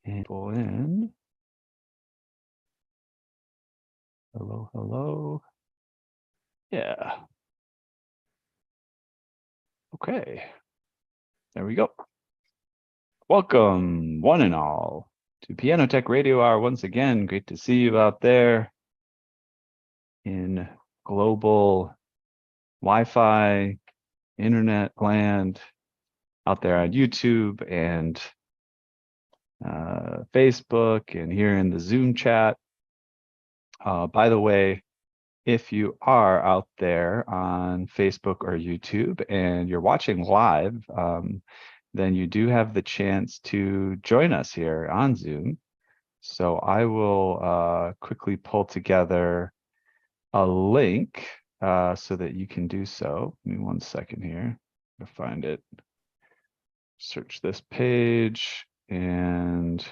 And pull in. Hello, hello. Yeah. Okay. There we go. Welcome, one and all, to Piano Tech Radio Hour once again. Great to see you out there in global Wi-Fi, internet land, out there on YouTube and Facebook, and here in the Zoom chat. By the way, if you are out there on Facebook or YouTube and you're watching live, then you do have the chance to join us here on Zoom. So I will quickly pull together a link so that you can do so. Give me 1 second here to find it. Search this page and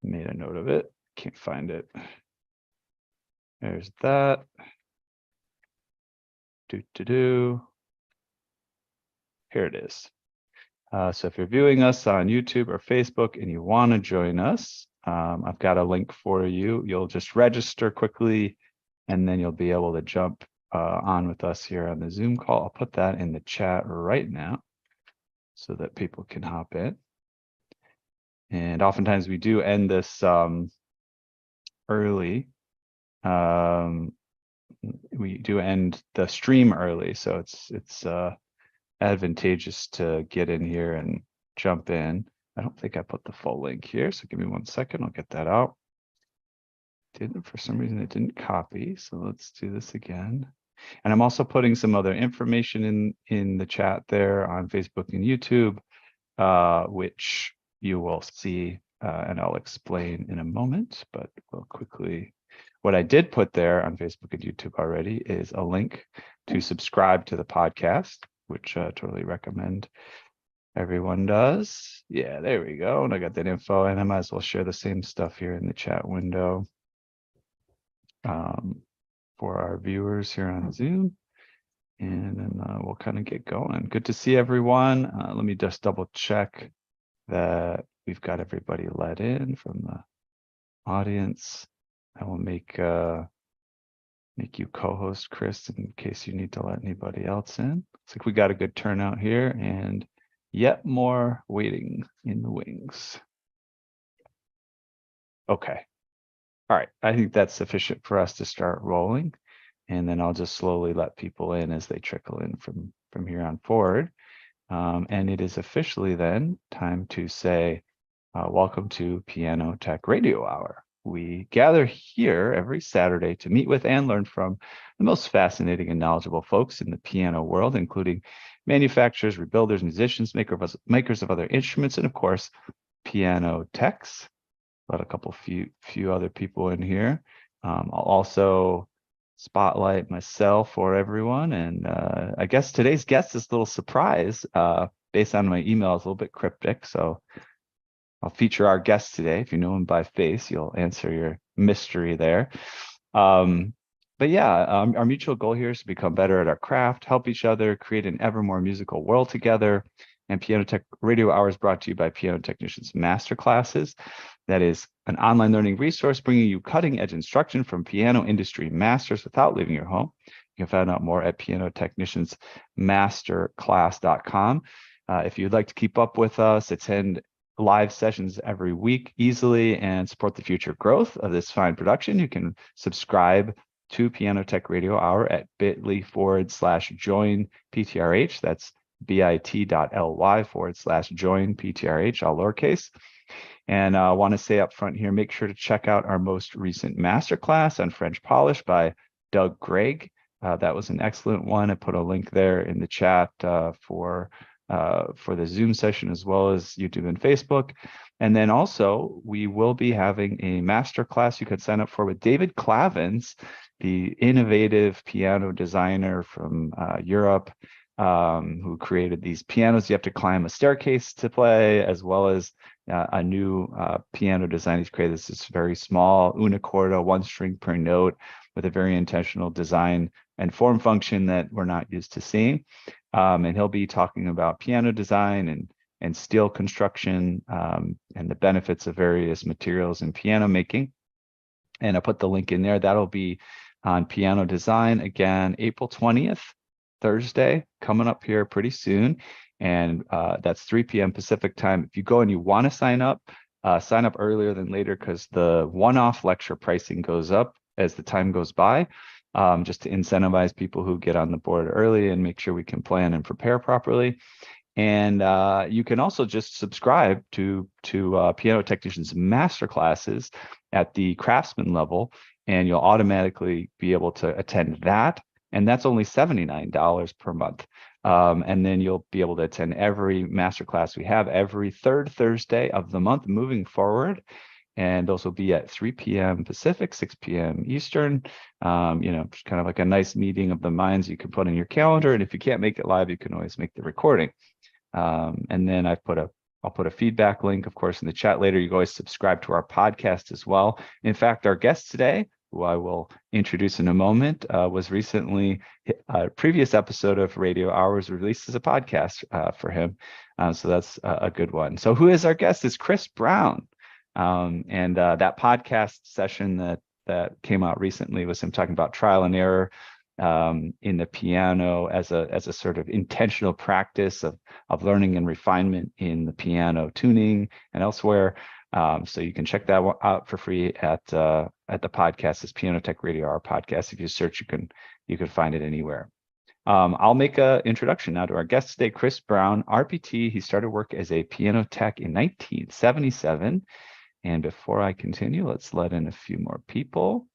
made a note of it. Can't find it. There's that. Here it is. So if you're viewing us on YouTube or Facebook and you want to join us, I've got a link for you. You'll just register quickly, and then you'll be able to jump on with us here on the Zoom call. I'll put that in the chat right now so that people can hop in. And oftentimes we do end this early. We do end the stream early, so it's advantageous to get in here and jump in. I don't think I put the full link here, so give me 1 second. I'll get that out. Didn't, for some reason, it didn't copy. So let's do this again. And I'm also putting some other information in the chat there on Facebook and YouTube, which you will see, and I'll explain in a moment, but we'll quickly. What I did put there on Facebook and YouTube already is a link to subscribe to the podcast, which I totally recommend everyone does. Yeah, there we go. And I got that info, and I might as well share the same stuff here in the chat window for our viewers here on Zoom. And then we'll kind of get going. Good to see everyone. Let me just double check that we've got everybody let in from the audience. I will make you co-host, Chris, in case you need to let anybody else in. Looks like we got a good turnout here, and yet more waiting in the wings. Okay. All right. I think that's sufficient for us to start rolling, and then I'll just slowly let people in as they trickle in from here on forward. And it is officially then time to say, welcome to Piano Tech Radio Hour. We gather here every Saturday to meet with and learn from the most fascinating and knowledgeable folks in the piano world, including manufacturers, rebuilders, musicians, makers of other instruments, and of course, piano techs. Let a few other people in here. I'll also spotlight myself for everyone, and I guess today's guest is a little surprise based on my email. It's a little bit cryptic, so I'll feature our guest today. If you know him by face, you'll answer your mystery there. But yeah, our mutual goal here is to become better at our craft, help each other, create an ever more musical world together. And Piano Tech Radio Hour is brought to you by Piano Technicians Masterclasses. That is an online learning resource bringing you cutting-edge instruction from piano industry masters without leaving your home. You can find out more at pianotechniciansmasterclass.com. If you'd like to keep up with us, attend live sessions every week easily and support the future growth of this fine production, you can subscribe to Piano Tech Radio Hour at bit.ly/join PTRH. That's bit.ly/join PTRH, all lowercase. And I want to say up front here, make sure to check out our most recent masterclass on French polish by Doug Gregg. That was an excellent one. I put a link there in the chat for the Zoom session, as well as YouTube and Facebook. And then also, we will be having a masterclass you could sign up for with David Clavins, the innovative piano designer from Europe, who created these pianos you have to climb a staircase to play, as well as a new piano design. He's created this very small unicorda, 1 string per note, with a very intentional design and form function that we're not used to seeing. And he'll be talking about piano design and and steel construction, and the benefits of various materials in piano making. And I put the link in there. That'll be on piano design again, April 20th, Thursday, coming up here pretty soon. And that's 3 p.m. Pacific time. If you go and you want to sign up earlier than later, because the one-off lecture pricing goes up as the time goes by, just to incentivize people who get on the board early and make sure we can plan and prepare properly. And you can also just subscribe to Piano Technicians Masterclasses at the craftsman level, and you'll automatically be able to attend that. And that's only $79 per month. And then you'll be able to attend every masterclass we have every third Thursday of the month moving forward. And those will be at 3 p.m. Pacific, 6 p.m. Eastern. Just kind of like a nice meeting of the minds you can put in your calendar. And if you can't make it live, you can always make the recording. And then I'll put a feedback link, of course, in the chat later. You can always subscribe to our podcast as well. In fact, our guest today, who I will introduce in a moment, was recently a previous episode of Radio Hours released as a podcast for him. So that's a good one. So who is our guest is Chris Brown. And that podcast session that came out recently was him talking about trial and error in the piano as a sort of intentional practice of learning and refinement in the piano tuning and elsewhere. So you can check that one out for free at the podcast. It's Piano Tech Radio Hour podcast. If you search, you can find it anywhere. I'll make an introduction now to our guest today, Chris Brown, RPT. He started work as a piano tech in 1977. And before I continue, let's let in a few more people.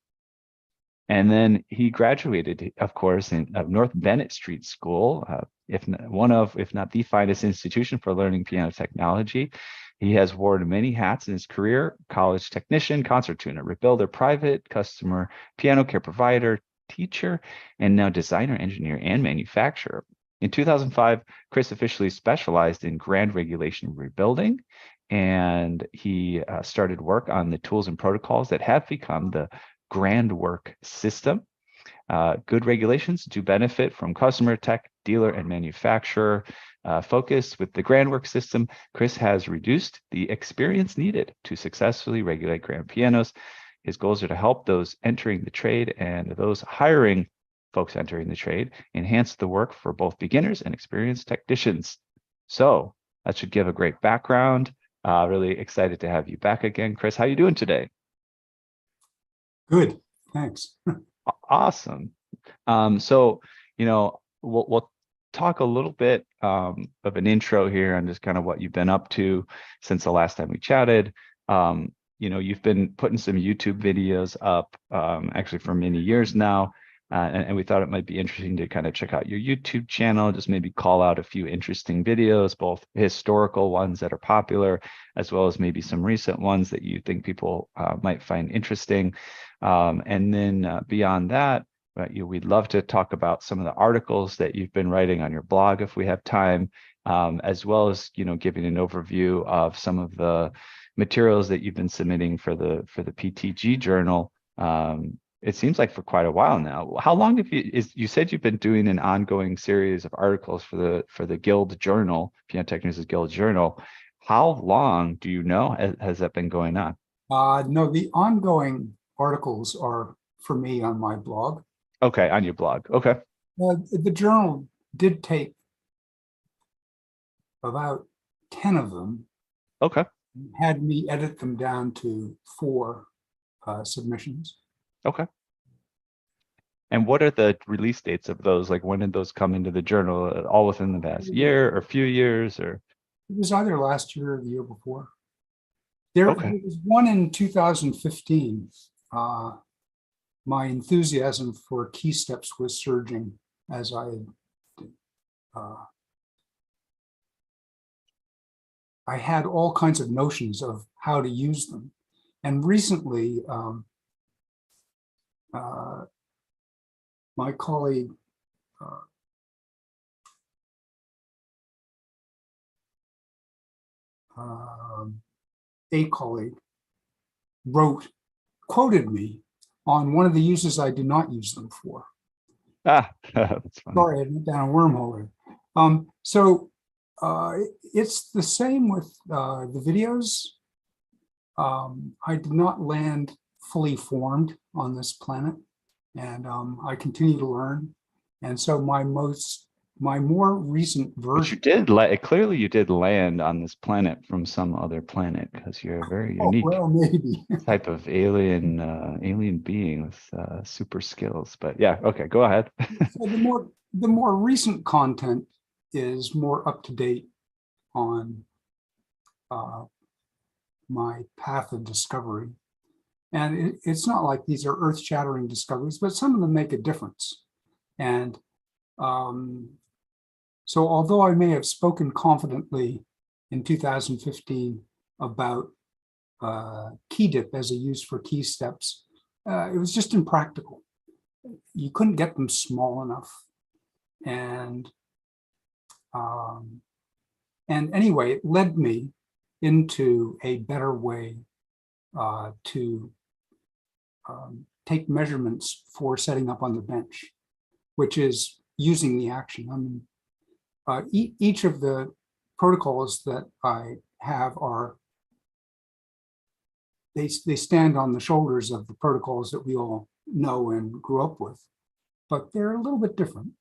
And then he graduated, of course, of North Bennett Street School, if not the finest institution for learning piano technology. He has worn many hats in his career: college technician, concert tuner, rebuilder, private customer, piano care provider, teacher, and now designer, engineer, and manufacturer. In 2005, Chris officially specialized in grand regulation rebuilding, and he started work on the tools and protocols that have become the Grand Work system. Good regulations do benefit from customer, tech, dealer, and manufacturer focus. With the Grand Work system, Chris has reduced the experience needed to successfully regulate grand pianos. His goals are to help those entering the trade and those hiring folks entering the trade enhance the work for both beginners and experienced technicians. So that should give a great background. Really excited to have you back again, Chris. How are you doing today? Good, thanks. Awesome. So, we'll talk a little bit of an intro here on just kind of what you've been up to since the last time we chatted. You've been putting some YouTube videos up actually for many years now. And we thought it might be interesting to kind of check out your YouTube channel, just maybe call out a few interesting videos, both historical ones that are popular, as well as maybe some recent ones that you think people might find interesting. And then beyond that, we'd love to talk about some of the articles that you've been writing on your blog if we have time, as well as giving an overview of some of the materials that you've been submitting for the PTG journal. It seems like for quite a while now. How long have you said you've been doing an ongoing series of articles for the Guild Journal, Piano Technicians Guild Journal? How long do you know has that been going on? No, the ongoing articles are for me on my blog. Okay, on your blog. Okay. The journal did take about 10 of them. Okay. Had me edit them down to 4 submissions. Okay. And what are the release dates of those? Like, when did those come into the journal? All within the past year or few years, or? It was either last year or the year before. There was one in 2015. My enthusiasm for key steps was surging as I had all kinds of notions of how to use them. And recently, my colleague, a colleague, quoted me on one of the uses I do not use them for. That's funny. Sorry, I went down a wormhole there. So It's the same with the videos. I did not land fully formed on this planet, and I continue to learn. And so my more recent But version. you did clearly you did land on this planet from some other planet because you're a very Oh, unique well, maybe. type of alien being with super skills. But yeah, okay, go ahead. So the more recent content is more up to date on uh, my path of discovery. And it's not like these are earth-shattering discoveries, but some of them make a difference. And so although I may have spoken confidently in 2015 about key dip as a use for key steps, it was just impractical. You couldn't get them small enough. And anyway, it led me into a better way to take measurements for setting up on the bench, which is using the action. I mean, each of the protocols that I have they stand on the shoulders of the protocols that we all know and grew up with, but they're a little bit different.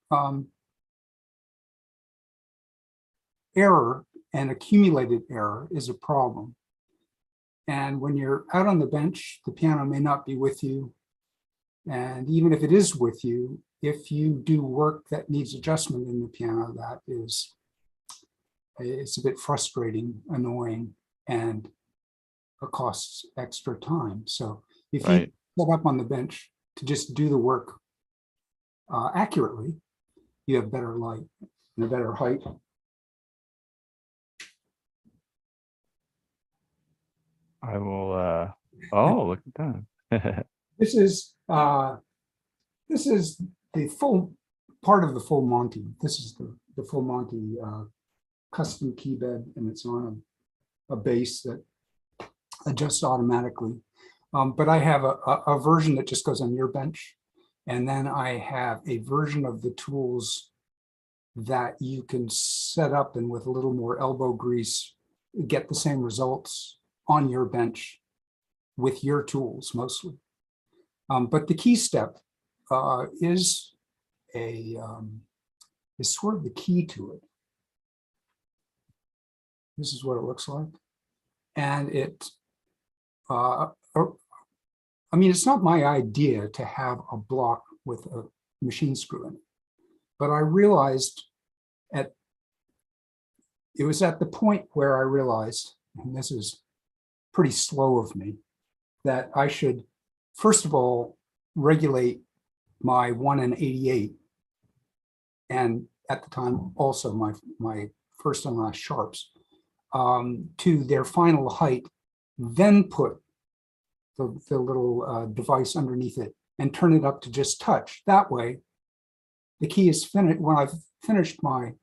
Error and accumulated error is a problem. And when you're out on the bench, the piano may not be with you. And even if it is with you, if you do work that needs adjustment in the piano, it's a bit frustrating, annoying, and it costs extra time. So if you set up on the bench to just do the work accurately, you have better light and a better height. I will oh, look at that. This is the full part of the full Monty. This is the full Monty custom key bed, and it's on a base that adjusts automatically. But I have a version that just goes on your bench, and then I have a version of the tools that you can set up and with a little more elbow grease get the same results on your bench with your tools mostly. But the key step is sort of the key to it. This is what it looks like. And I mean, it's not my idea to have a block with a machine screw in it, but I realized it was at the point where I realized, and this is pretty slow of me, that I should, first of all, regulate my 1 and 88, and at the time also my first and last sharps, to their final height, then put the little device underneath it and turn it up to just touch. That way, the key is finished. When I've finished my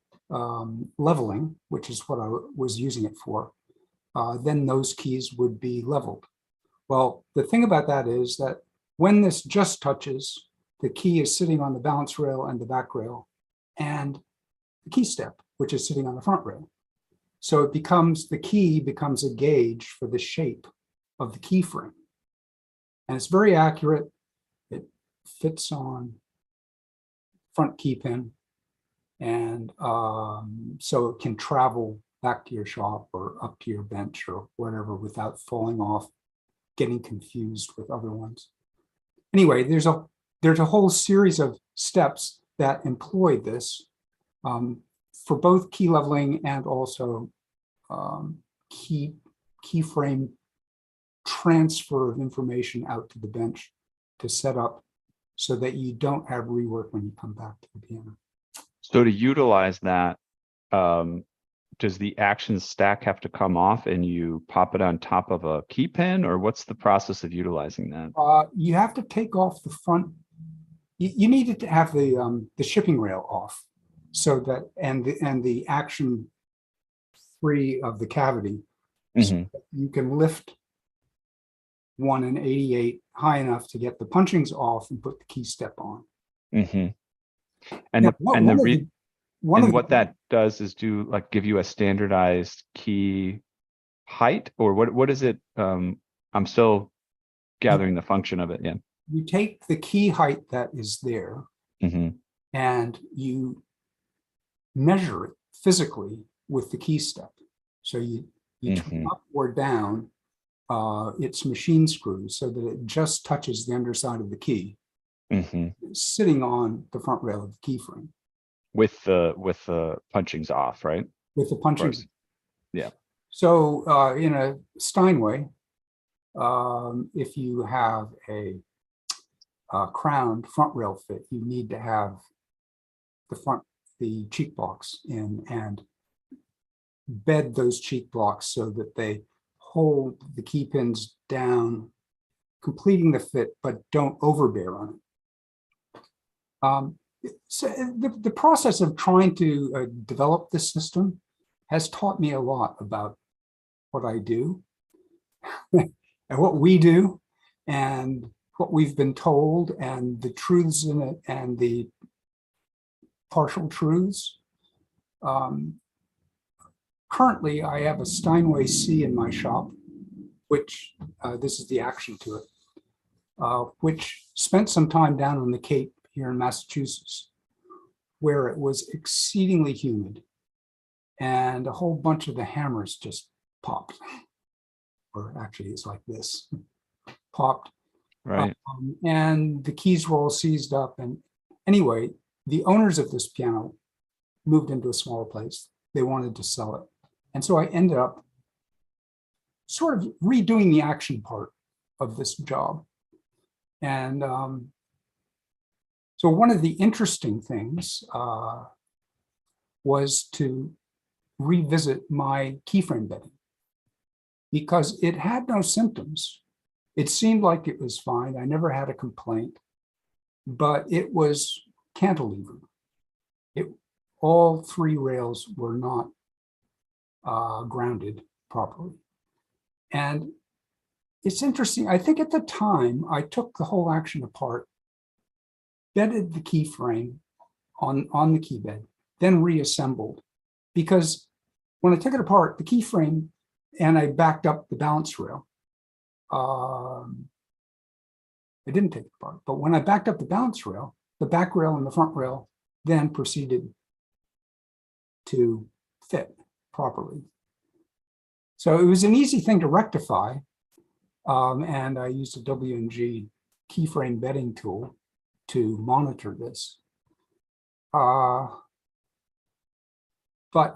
leveling, which is what I was using it for, then those keys would be leveled. Well, the thing about that is that when this just touches, the key is sitting on the balance rail and the back rail, and the key step, which is sitting on the front rail. So the key becomes a gauge for the shape of the key frame. And it's very accurate. It fits on front key pin. And so it can travel back to your shop or up to your bench or whatever without falling off, getting confused with other ones. Anyway, there's a whole series of steps that employ this for both key leveling and also key frame transfer of information out to the bench to set up so that you don't have rework when you come back to the piano. So to utilize that, does the action stack have to come off and you pop it on top of a key pin, or what's the process of utilizing that? You have to take off the front. You need to have the shipping rail off, so that and the action free of the cavity. So you can lift 1 and 88 high enough to get the punchings off and put the key step on. And now, one of And the, what that does is give you a standardized key height, or what is it? I'm still gathering the function of it. Yeah. you take the key height that is there Hmm. and you measure it physically with the key step. So you turn Hmm. up or down its machine screws so that it just touches the underside of the key, Hmm. sitting on the front rail of the keyframe With the punchings off, right? Of with the punching. course. Yeah. So in a Steinway, if you have a crowned front rail fit, you need to have the cheek blocks in and bed those cheek blocks so that they hold the key pins down, completing the fit, but don't overbear on it. So the process of trying to develop this system has taught me a lot about what I do and what we do and what we've been told and the truths in it and the partial truths. Currently, I have a Steinway C in my shop, which this is the action to it, which spent some time down on the Cape here in Massachusetts, where it was exceedingly humid and a whole bunch of the hammers just popped. Or actually, it's like this, popped. Right. And the keys were all seized up. And anyway, the owners of this piano moved into a smaller place. They wanted to sell it. And so I ended up sort of redoing the action part of this job. And so one of the interesting things was to revisit my keyframe bedding because it had no symptoms. It seemed like it was fine. I never had a complaint, but it was cantilevered. All three rails were not grounded properly. And it's interesting. I think at the time I took the whole action apart, bedded the keyframe on the key bed, then reassembled. Because when I took it apart, the keyframe, and I backed up the balance rail, I didn't take it apart. But when I backed up the balance rail, the back rail and the front rail then proceeded to fit properly. So it was an easy thing to rectify. And I used a W&G keyframe bedding tool to monitor this. But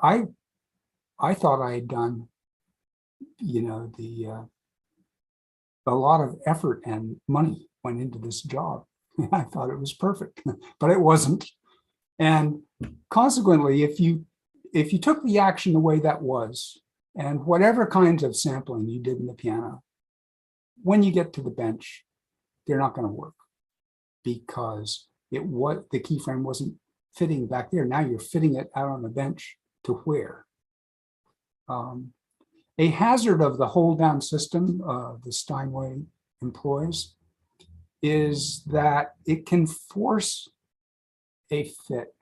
I thought I had done, a lot of effort and money went into this job. I thought it was perfect, but it wasn't. And consequently, if you took the action the way that was, and whatever kinds of sampling you did in the piano, when you get to the bench, they're not going to work because the keyframe wasn't fitting back there. Now you're fitting it out on the bench to where. A hazard of the hold down system the Steinway employs is that it can force a fit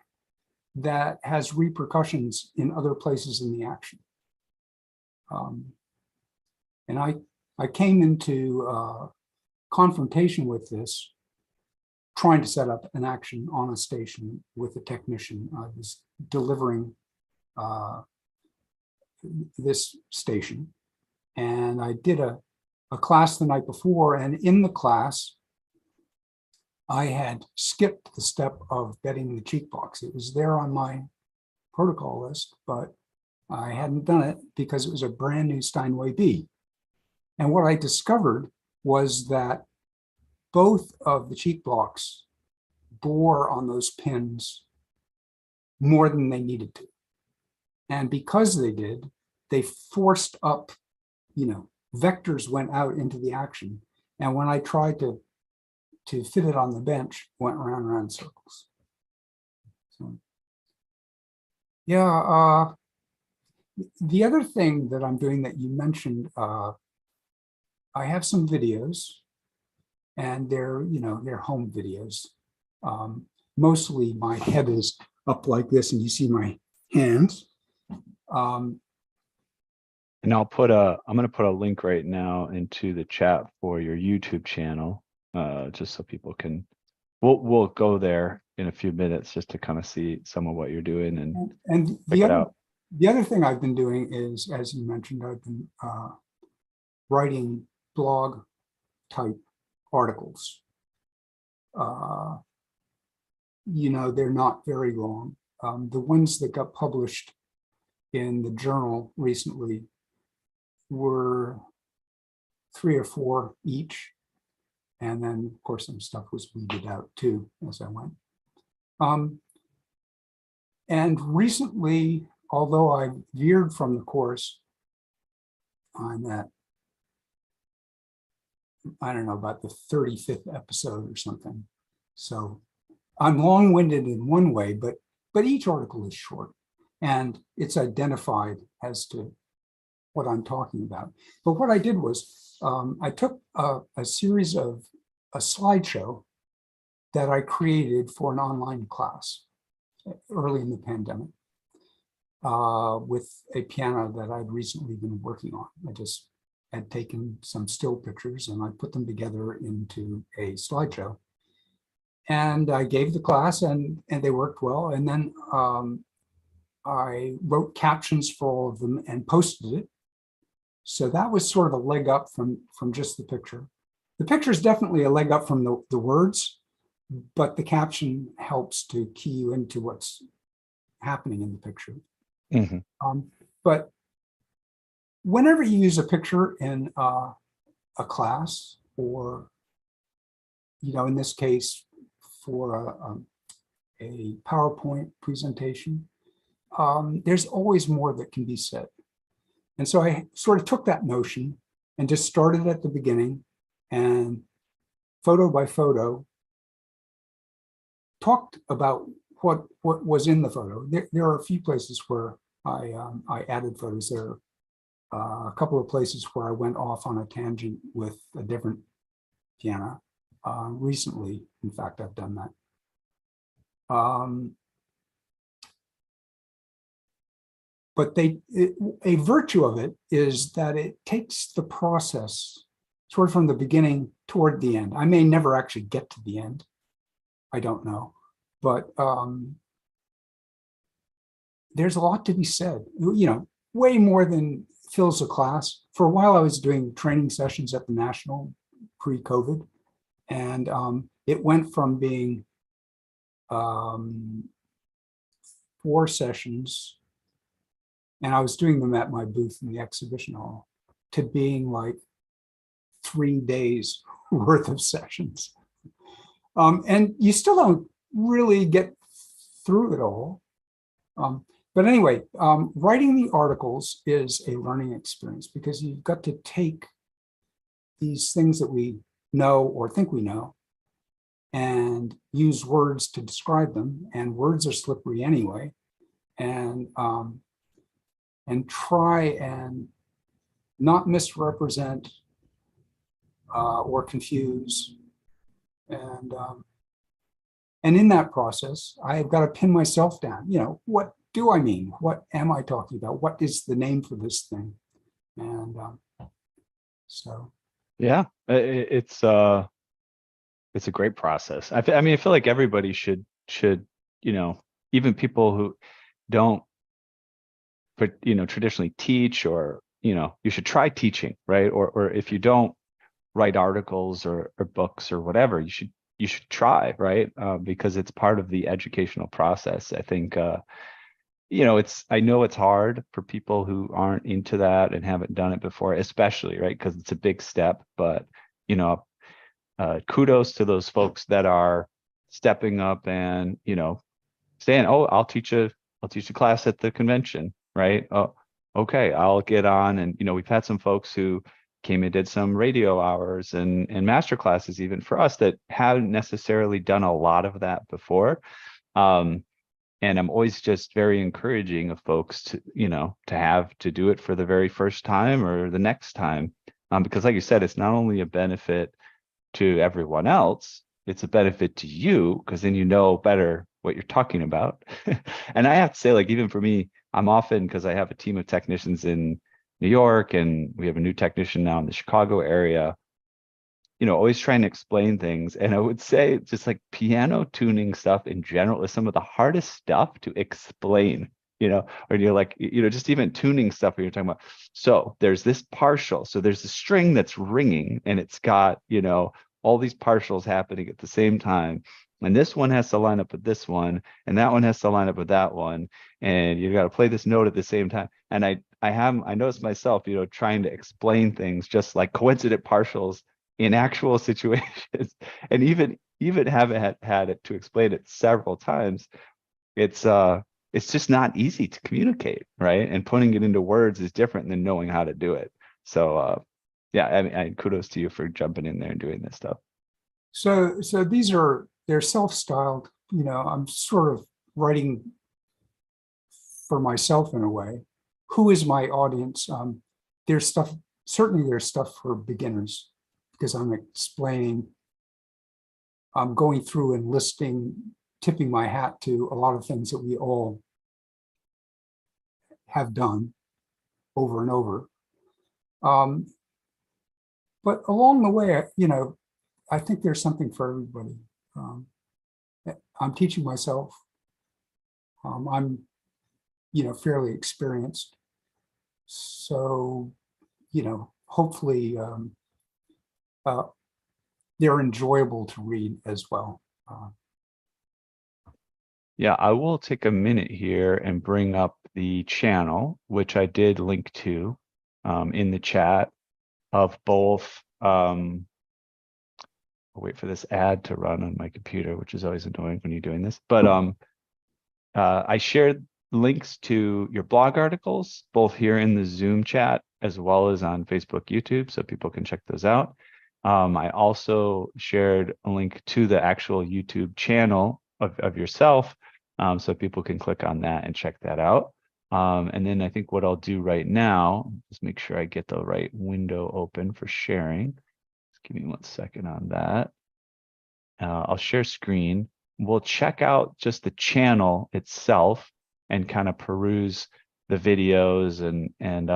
that has repercussions in other places in the action. And I came into confrontation with this, trying to set up an action on a station with a technician. I was delivering this station, and I did a class the night before, and in the class, I had skipped the step of bedding the cheek box. It was there on my protocol list, but I hadn't done it because it was a brand new Steinway B. And what I discovered was that both of the cheek blocks bore on those pins more than they needed to. And because they did, they forced up, vectors went out into the action. And when I tried to fit it on the bench, went round and round in circles. So, yeah. The other thing that I'm doing that you mentioned, I have some videos, and they're home videos. Mostly my head is up like this and you see my hands. And I'm going to put a link right now into the chat for your YouTube channel, just so people can, we'll go there in a few minutes just to kind of see some of what you're doing and check it out. The other thing I've been doing is, as you mentioned, I've been writing blog type articles. They're not very long. The ones that got published in the journal recently were 3 or 4 each. And then, of course, some stuff was weeded out too as I went. And recently, although I veered from the course, I'm at, I don't know, about the 35th episode or something. So I'm long-winded in one way, but each article is short and it's identified as to what I'm talking about. But what I did was I took a series of a slideshow that I created for an online class early in the pandemic with a piano that I'd recently been working on. I just had taken some still pictures and I put them together into a slideshow. And I gave the class and they worked well. And then I wrote captions for all of them and posted it. So that was sort of a leg up from just the picture. The picture is definitely a leg up from the words, but the caption helps to key you into what's happening in the picture. Mm-hmm. But whenever you use a picture in a class, or in this case for a PowerPoint presentation, there's always more that can be said. And so I sort of took that notion and just started at the beginning and photo by photo talked about what was in the photo. There are a few places where I added photos. There are a couple of places where I went off on a tangent with a different piano. Recently, in fact, I've done that. But a virtue of it is that it takes the process sort of from the beginning toward the end. I may never actually get to the end. I don't know. But there's a lot to be said, way more than fills a class. For a while, I was doing training sessions at the National pre-COVID. And it went from being 4 sessions, and I was doing them at my booth in the exhibition hall, to being like 3 days worth of sessions. And you still don't really get through it all. But anyway, writing the articles is a learning experience because you've got to take these things that we know or think we know and use words to describe them. And words are slippery anyway. And try and not misrepresent or confuse. And in that process, I've got to pin myself down. What do I mean? What am I talking about? What is the name for this thing? And so. Yeah, it's a great process. I mean, I feel like everybody should, even people who don't, but traditionally teach, or you should try teaching, right? Or if you don't write articles or books or whatever, you should try, right? Because it's part of the educational process. I think I know it's hard for people who aren't into that and haven't done it before, especially, right? Because it's a big step. But kudos to those folks that are stepping up and saying, "Oh, I'll teach a class at the convention." Right. Oh, okay. I'll get on. And, we've had some folks who came and did some radio hours and master classes even for us that haven't necessarily done a lot of that before. And I'm always just very encouraging of folks to, to have to do it for the very first time or the next time. Because like you said, it's not only a benefit to everyone else, it's a benefit to you, because then better what you're talking about. And I have to say, like, even for me, I'm often, because I have a team of technicians in New York and we have a new technician now in the Chicago area, always trying to explain things. And I would say just like piano tuning stuff in general is some of the hardest stuff to explain, or you're like, just even tuning stuff where you're talking about, so there's this partial, so there's a string that's ringing and it's got, all these partials happening at the same time. And this one has to line up with this one, and that one has to line up with that one. And you got to play this note at the same time. And I noticed myself, trying to explain things just like coincident partials in actual situations, and even haven't had it to explain it several times. It's just not easy to communicate, right? And putting it into words is different than knowing how to do it. So yeah, I mean, kudos to you for jumping in there and doing this stuff. So they're self-styled, I'm sort of writing for myself in a way. Who is my audience? Certainly there's stuff for beginners, because I'm explaining, I'm going through and listing, tipping my hat to a lot of things that we all have done over and over. But along the way, I think there's something for everybody. I'm teaching myself. I'm, fairly experienced. So, hopefully they're enjoyable to read as well. Yeah, I will take a minute here and bring up the channel, which I did link to in the chat, of both. I'll wait for this ad to run on my computer, which is always annoying when you're doing this. But I shared links to your blog articles, both here in the Zoom chat as well as on Facebook, YouTube, so people can check those out. I also shared a link to the actual YouTube channel of yourself, so people can click on that and check that out. And then I think what I'll do right now, just make sure I get the right window open for sharing. Just give me 1 second on that. I'll share screen. We'll check out just the channel itself and kind of peruse the videos and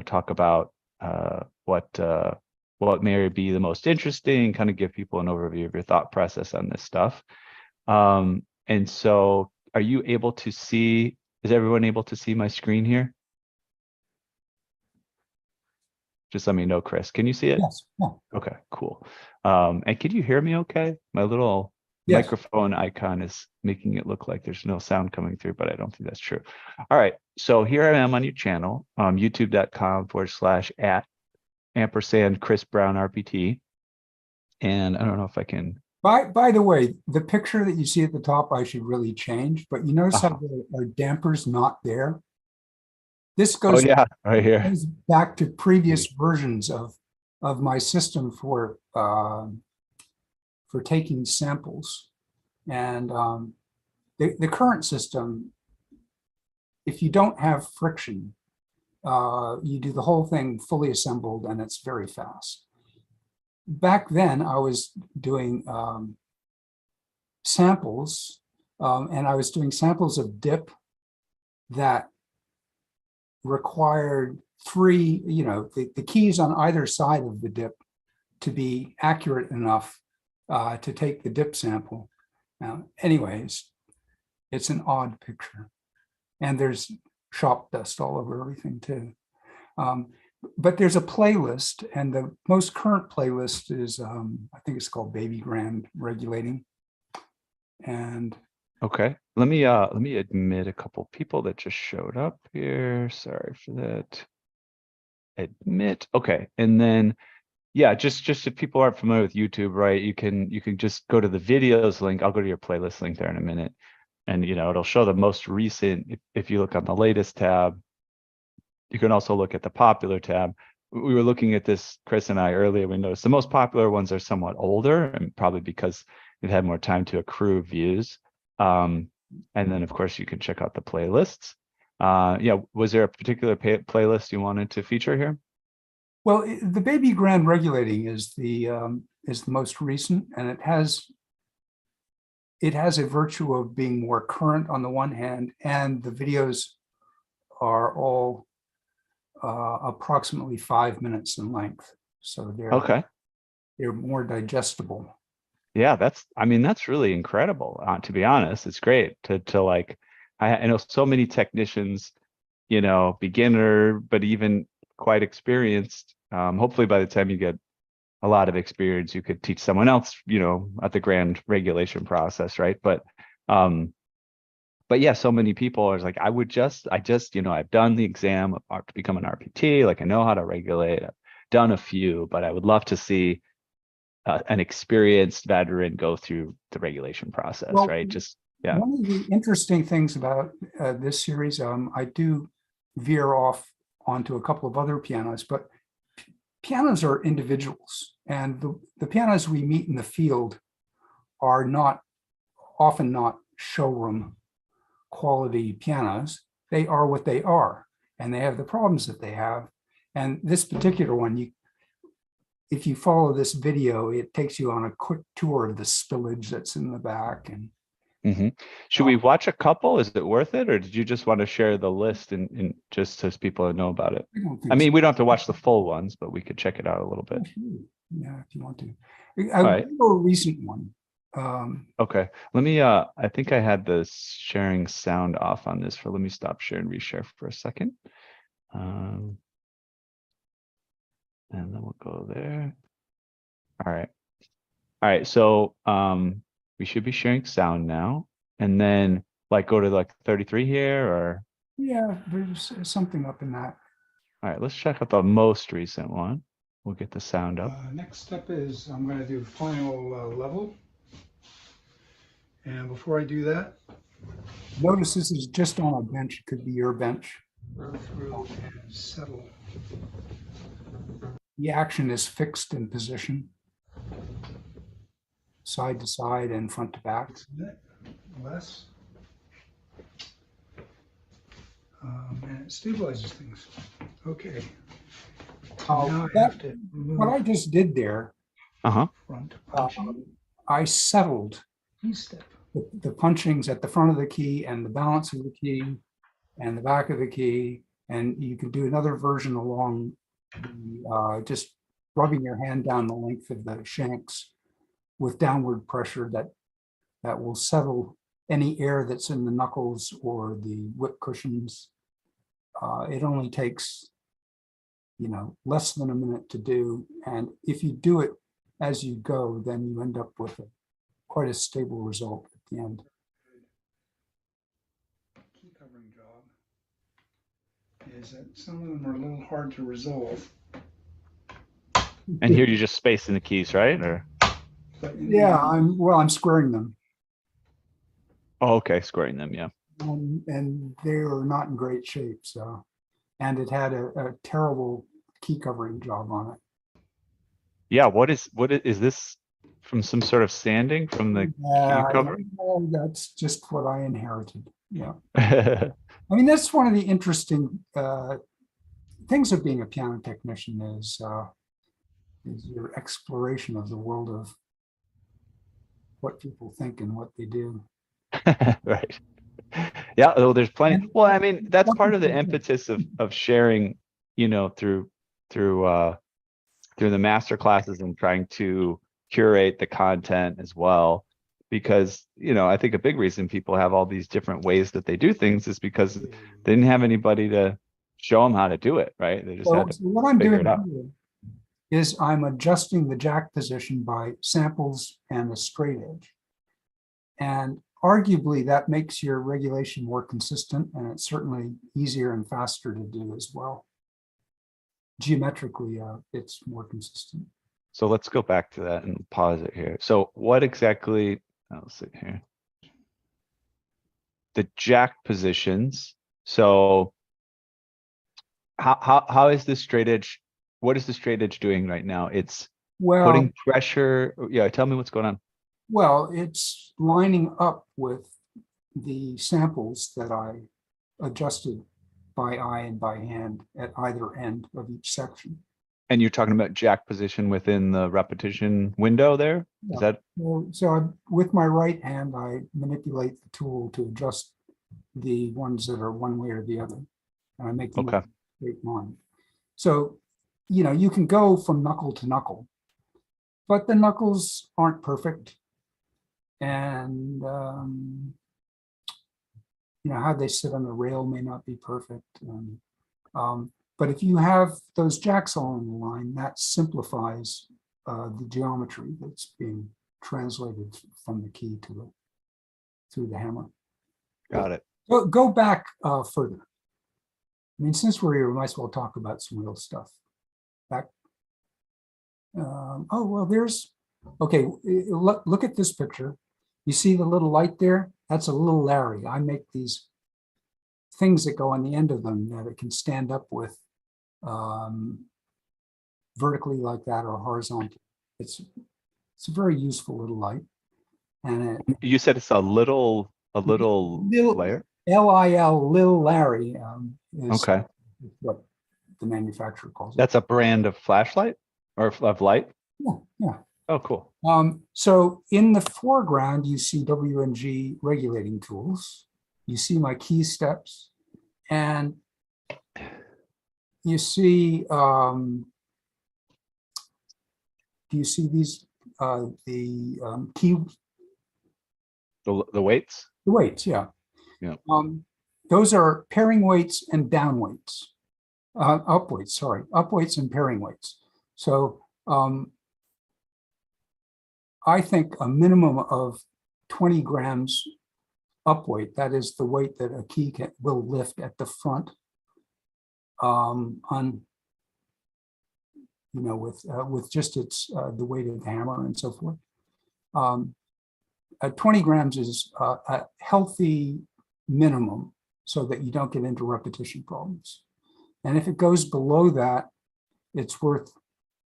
talk about what may be the most interesting, kind of give people an overview of your thought process on this stuff. And so are you able to see, is everyone able to see my screen here? Just let me know, Chris. Can you see it? Yes. Yeah. Okay, cool. And can you hear me okay? My little Yes. microphone icon is making it look like there's no sound coming through, but I don't think that's true. All right, so here I am on your channel, youtube.com/@ Chris Brown RPT. And I don't know if I can. By the way, the picture that you see at the top, I should really change, but you notice how our damper's not there? This goes, yeah, right here. goes back to previous versions of my system for taking samples. And the current system, if you don't have friction, you do the whole thing fully assembled and it's very fast. Back then, I was doing samples, and I was doing samples of dip that required three, the keys on either side of the dip to be accurate enough to take the dip sample. Now, anyways, it's an odd picture. And there's shop dust all over everything too. But there's a playlist, and the most current playlist is, I think it's called Baby Grand Regulating. And okay, let me admit a couple people that just showed up here. Sorry for that. Admit. Okay, and then yeah, just if people aren't familiar with YouTube, right? You can just go to the videos link. I'll go to your playlist link there in a minute, and it'll show the most recent. If you look on the latest tab, you can also look at the popular tab. We were looking at this, Chris and I, earlier. We noticed the most popular ones are somewhat older, and probably because they've had more time to accrue views. And then, of course, you can check out the playlists. Yeah, was there a particular playlist you wanted to feature here? well, the Baby Grand Regulating is the most recent, and it has it has a virtue of being more current on the one hand, and the videos are all approximately 5 minutes in length. So Okay. they're more digestible. Yeah, I mean, that's really incredible. To be honest, it's great to like, I know so many technicians, beginner, but even quite experienced. Hopefully by the time you get a lot of experience, you could teach someone else, at the grand regulation process, right? But yeah, so many people are like, I've done the exam to become an RPT, like I know how to regulate, I've done a few, but I would love to see an experienced veteran go through the regulation process, Well, right? Yeah. one of the interesting things about this series, I do veer off onto a couple of other pianos, but pianos are individuals, and the pianos we meet in the field are often not showroom quality pianos. They are what they are, and they have the problems that they have. And this particular one, if you follow this video, it takes you on a quick tour of the spillage that's in the back. And should we watch a couple? Is it worth it, or did you just want to share the list and just so people know about it? I mean, we don't have to watch the full ones, but we could check it out a little bit. Yeah, if you want to. All right. A recent one. Okay, let me, I think I had the sharing sound off on this let me stop share and reshare for a second. And then we'll go there. All right. All right, so we should be sharing sound now, and then like go to like 33 here, or Yeah, there's something up in that. all right, let's check out the most recent one. We'll get the sound up. Next step is I'm going to do final level. And before I do that, notice this is just on a bench. It could be your bench. Go through and settle. The action is fixed in position, side to side and front to back. Less. And it stabilizes things. Okay. Now I have to what I just did there, front I settled the punchings at the front of the key and the balance of the key and the back of the key. And you can do another version along just rubbing your hand down the length of the shanks with downward pressure that will settle any air that's in the knuckles or the whip cushions. It only takes, less than a minute to do. And if you do it as you go, then you end up with quite a stable result at the end. Key covering job is that some of them are a little hard to resolve. And here you're just spacing the keys, right? Or yeah, I'm squaring them. Oh, okay, squaring them, yeah. And they are not in great shape. So, and it had a terrible key covering job on it. Yeah, what is this from some sort of sanding from the key cover? That's just what I inherited. Yeah. I mean, that's one of the interesting things of being a piano technician is your exploration of the world of what people think and what they do. Right. Yeah, well, there's plenty. Well, I mean, that's part of the impetus of sharing, through the master classes and trying to curate the content as well. Because, I think a big reason people have all these different ways that they do things is because they didn't have anybody to show them how to do it, right? They just had to what I'm figure doing it out. Is I'm adjusting the jack position by samples and a straight edge. And arguably that makes your regulation more consistent, and it's certainly easier and faster to do as well. Geometrically, it's more consistent. So let's go back to that and pause it here. So what exactly, let's see here. The jack positions. So how is this straight edge? What is the straight edge doing right now? It's putting pressure. Yeah, tell me what's going on. Well, it's lining up with the samples that I adjusted by eye and by hand at either end of each section. And you're talking about jack position within the repetition window there? Is Yeah. that, With my right hand, I manipulate the tool to adjust the ones that are one way or the other. And I make them okay, a straight line. So, you can go from knuckle to knuckle, but the knuckles aren't perfect. And, how they sit on the rail may not be perfect. But if you have those jacks all on the line, that simplifies the geometry that's being translated from the key through the hammer. got it. Go back further. I mean, since we're here, we might as well talk about some real stuff. Back. Oh, well, okay, look at this picture. You see the little light there? That's a little Larry. I make these things that go on the end of them that it can stand up with vertically like that or horizontally. It's a very useful little light. And You said it's a little layer? LIL, Lil Larry, is Okay. what the manufacturer calls it. That's a brand of flashlight or of light? Yeah. Oh, cool. So in the foreground, you see W&G regulating tools. You see my key steps, and you see, do you see these, the key? The weights? The weights, yeah. Yeah. Those are pairing weights and down weights. Up weights and pairing weights. So I think a minimum of 20 grams up weight, that is the weight that a key will lift at the front with just its the weight of the hammer and so forth. 20 grams is a healthy minimum so that you don't get into repetition problems. And if it goes below that, it's worth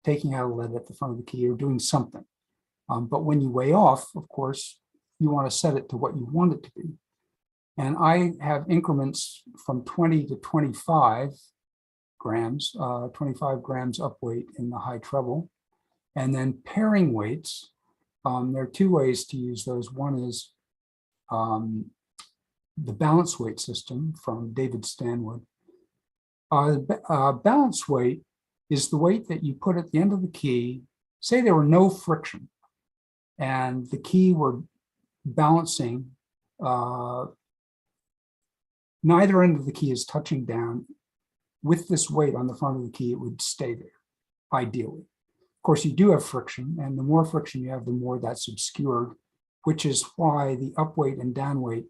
taking out a lead at the front of the key or doing something. But when you weigh off, of course, you want to set it to what you want it to be. And I have increments from 20 to 25 grams, 25 grams up weight in the high treble. And then pairing weights, there are two ways to use those. One is the balance weight system from David Stanwood. Balance weight is the weight that you put at the end of the key. Say there were no friction and the key were balancing, neither end of the key is touching down. With this weight on the front of the key, it would stay there, ideally. Of course, you do have friction, and the more friction you have, the more that's obscured, which is why the up weight and down weight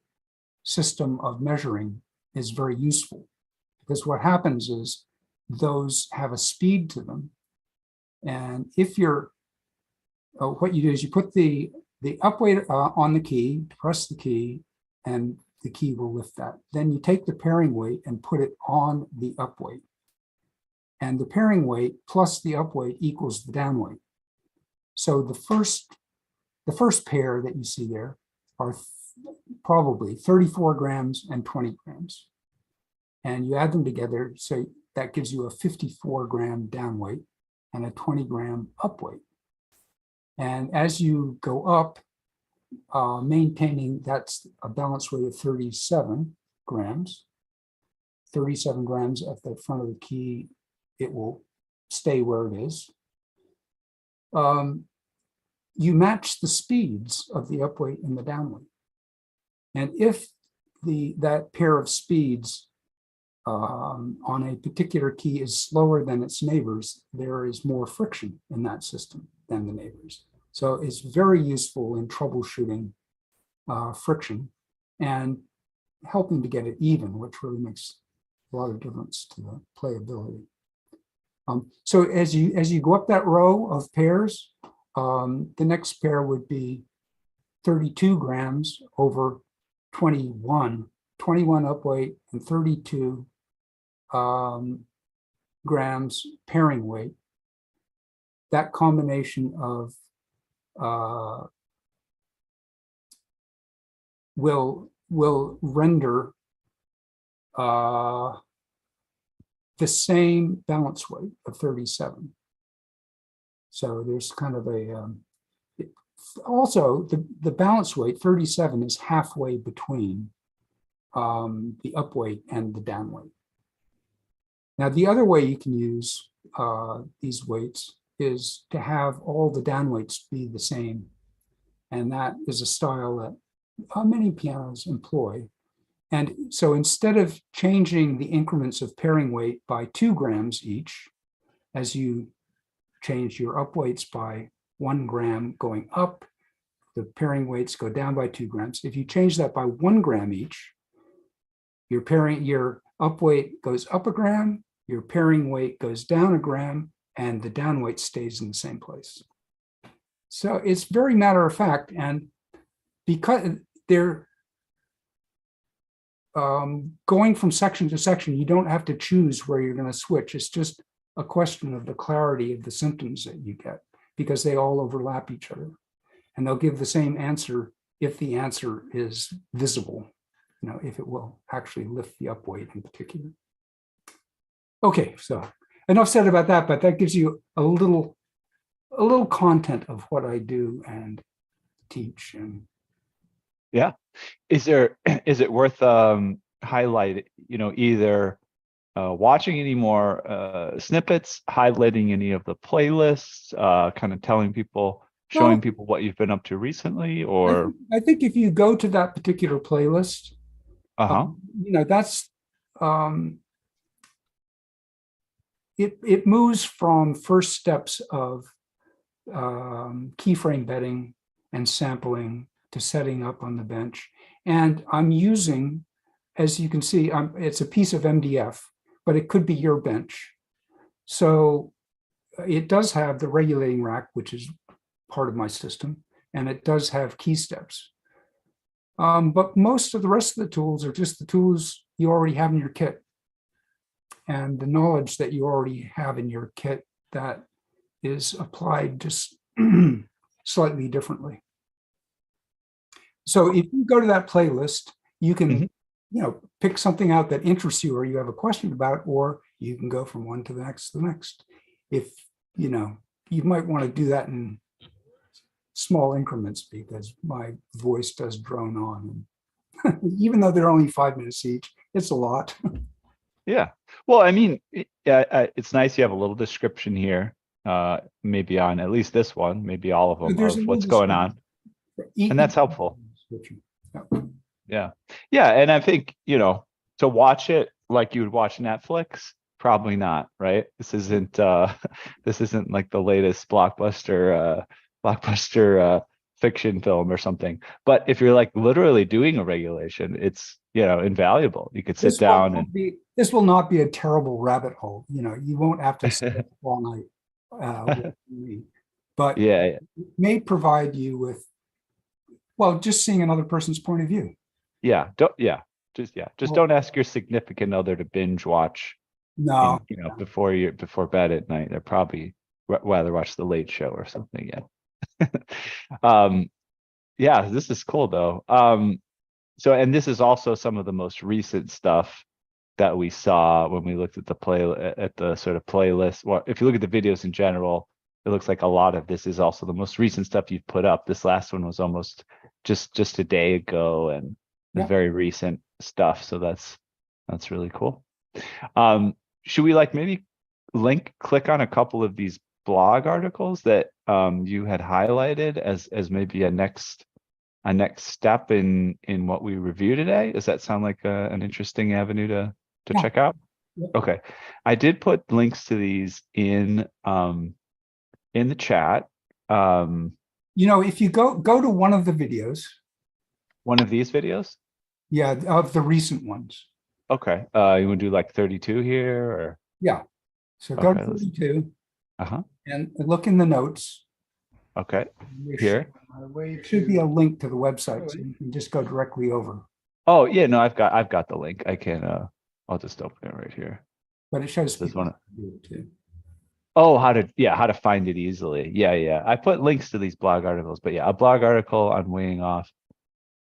system of measuring is very useful. Because what happens is those have a speed to them. And if you're, what you do is you put the up weight on the key, press the key, and the key will lift that. Then you take the pairing weight and put it on the up weight. And the pairing weight plus the up weight equals the down weight. So the first pair that you see there are probably 34 grams and 20 grams. And you add them together, so that gives you a 54 gram down weight and a 20 gram up weight. And as you go up, maintaining, that's a balance weight of 37 grams. 37 grams at the front of the key, it will stay where it is. You match the speeds of the up weight and the down weight. And if that pair of speeds on a particular key is slower than its neighbors, there is more friction in that system than the neighbors. So it's very useful in troubleshooting friction and helping to get it even, which really makes a lot of difference to the playability. So as you go up that row of pairs, the next pair would be 32 grams over 21 up weight and 32 grams pairing weight. That combination of will render the same balance weight of 37. So there's kind of also the balance weight 37 is halfway between the up weight and the down weight. Now, the other way you can use these weights is to have all the down weights be the same. And that is a style that many pianos employ. And so instead of changing the increments of pairing weight by 2 grams each, as you change your up weights by 1 gram going up, the pairing weights go down by 2 grams. If you change that by 1 gram each, your up weight goes up a gram, your pairing weight goes down a gram, and the down weight stays in the same place. So it's very matter of fact, and because they're going from section to section, you don't have to choose where you're going to switch. It's just a question of the clarity of the symptoms that you get, because they all overlap each other. And they'll give the same answer if the answer is visible, if it will actually lift the up weight in particular. Okay, so enough said about that, but that gives you a little content of what I do and teach. And yeah, is it worth highlighting, either watching any more snippets, highlighting any of the playlists, kind of telling people, showing people what you've been up to recently? Or I think if you go to that particular playlist, that's it moves from first steps of keyframe bedding and sampling to setting up on the bench. And I'm using, as you can see, it's a piece of MDF, but it could be your bench. So it does have the regulating rack, which is part of my system, and it does have key steps. But most of the rest of the tools are just the tools you already have in your kit, and the knowledge that you already have in your kit that is applied just slightly differently. So if you go to that playlist, you can pick something out that interests you or you have a question about, or you can go from one to the next. If you might want to do that in small increments, because my voice does drone on, and even though they're only 5 minutes each, it's a lot. Yeah, well, I mean, it's nice you have a little description here, maybe on at least this one, maybe all of them, of what's going on, and that's helpful. Yeah, and I think to watch it like you would watch Netflix, probably not, right? This isn't like the latest blockbuster fiction film or something. But if you're like literally doing a regulation, it's invaluable. You could sit down and this will not be a terrible rabbit hole. You won't have to stay up all night. But it may provide you with, just seeing another person's point of view. Just don't ask your significant other to binge watch. No, before bed at night. They'd probably rather watch The Late Show or something. This is cool though. So, and this is also some of the most recent stuff that we saw when we looked at the sort of playlist. Well, if you look at the videos in general, it looks like a lot of this is also the most recent stuff you've put up. This last one was almost just a day ago, and very recent stuff. So that's really cool. Should we maybe click on a couple of these blog articles that you had highlighted as maybe a next step in what we review today? Does that sound like an interesting avenue to check out? Yeah. Okay, I did put links to these in the chat. If you go to one of the videos, one of these videos, of the recent ones. Okay, you want to do like 32 here, or so go to 32 and look in the notes. Okay, here should be a link to the website, so you can just go directly over. Oh yeah, no, I've got the link. I can I'll just open it right here. But it shows this one. Oh, how to find it easily. Yeah. I put links to these blog articles, but a blog article on weighing off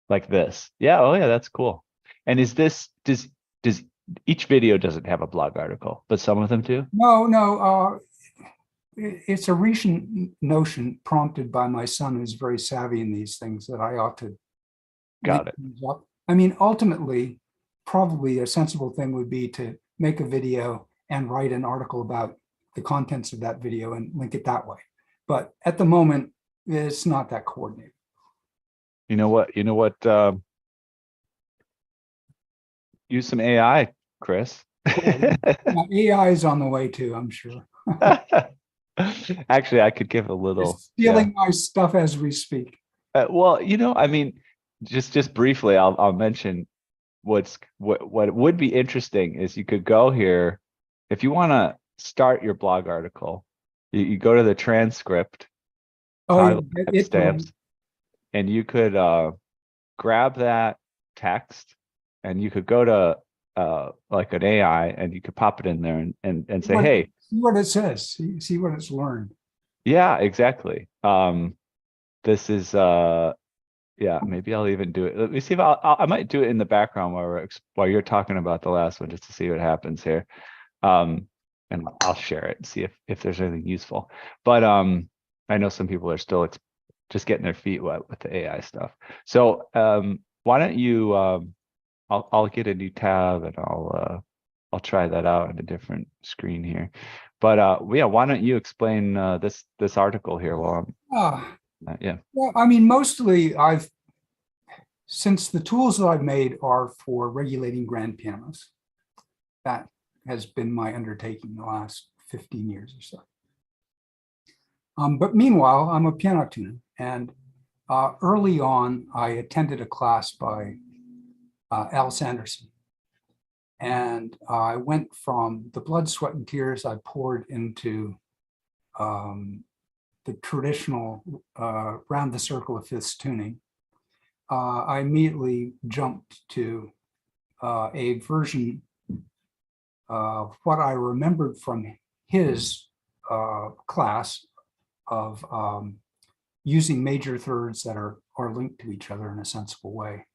like this. That's cool. And does each video doesn't have a blog article, but some of them do? No. it's a recent notion prompted by my son, who's very savvy in these things, that I ought to Got make it. things up. I mean, ultimately, probably a sensible thing would be to make a video and write an article about the contents of that video and link it that way. But at the moment, it's not that coordinated. You know what? Use some AI, Chris. AI is on the way too, I'm sure. Actually, I could give a little. It's stealing my stuff as we speak. Well, I mean, just briefly, I'll mention what would be interesting is you could go here if you want to start your blog article. You go to the transcript Oh, stamps, and you could grab that text, and you could go to like an AI, and you could pop it in there and say, hey, see what it says. See what it's learned. yeah, exactly. This is yeah, maybe I'll even do it. Let me see if I might do it in the background while you're talking about the last one, just to see what happens here. And I'll share it and see if there's anything useful. But I know some people are still just getting their feet wet with the AI stuff. So why don't you I'll get a new tab, and I'll try that out on a different screen here. But yeah, why don't you explain this article here while I'm yeah. Well, I mean, mostly since the tools that I've made are for regulating grand pianos, that has been my undertaking the last 15 years or so. But meanwhile, I'm a piano tuner, and early on, I attended a class by Al Sanderson. And I went from the blood, sweat, and tears I poured into the traditional round the circle of fifths tuning. I immediately jumped to a version of what I remembered from his class of using major thirds that are linked to each other in a sensible way.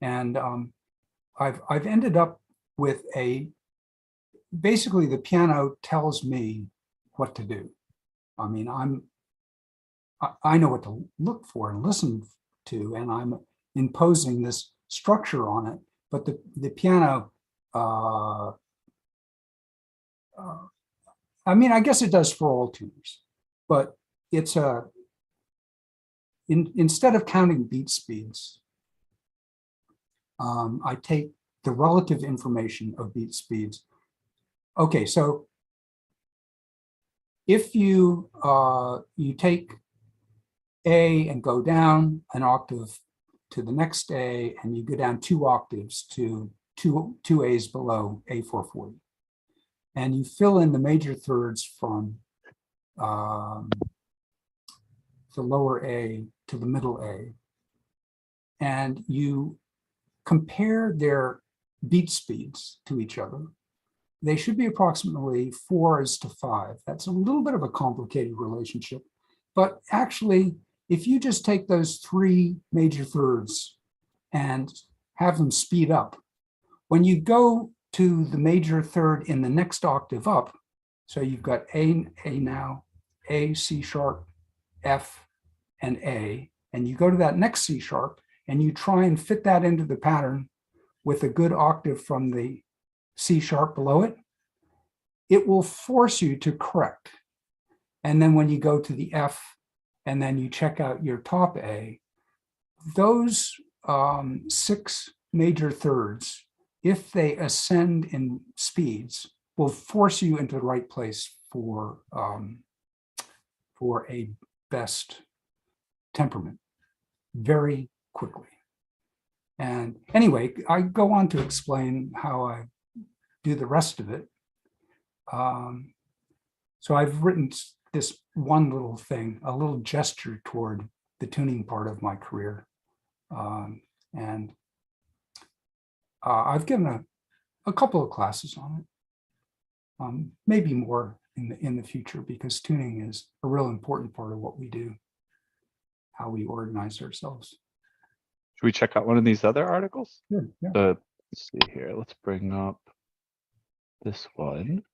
And I've ended up with basically the piano tells me what to do. I mean, I know what to look for and listen to, and I'm imposing this structure on it. But the piano, I mean, I guess it does for all tuners, but it's instead of counting beat speeds, I take the relative information of beat speeds. Okay, so if you take A and go down an octave to the next A, and you go down 2 octaves to two A's below A440, and you fill in the major thirds from the lower A to the middle A, and you compare their beat speeds to each other, they should be approximately 4:5. That's a little bit of a complicated relationship, but actually, if you just take those 3 major thirds and have them speed up, when you go to the major third in the next octave up, so you've got A now, A, C sharp, F, and A, and you go to that next C sharp, and you try and fit that into the pattern with a good octave from the C sharp below it, it will force you to correct. And then when you go to the F, and then you check out your top A, those 6 major thirds, if they ascend in speeds, will force you into the right place for a best temperament very quickly. And anyway, I go on to explain how I do the rest of it. So I've written this one little thing, a little gesture toward the tuning part of my career. And I've given a couple of classes on it, maybe more in the future, because tuning is a real important part of what we do, how we organize ourselves. Should we check out one of these other articles? Sure, yeah. Let's see here. Let's bring up this one.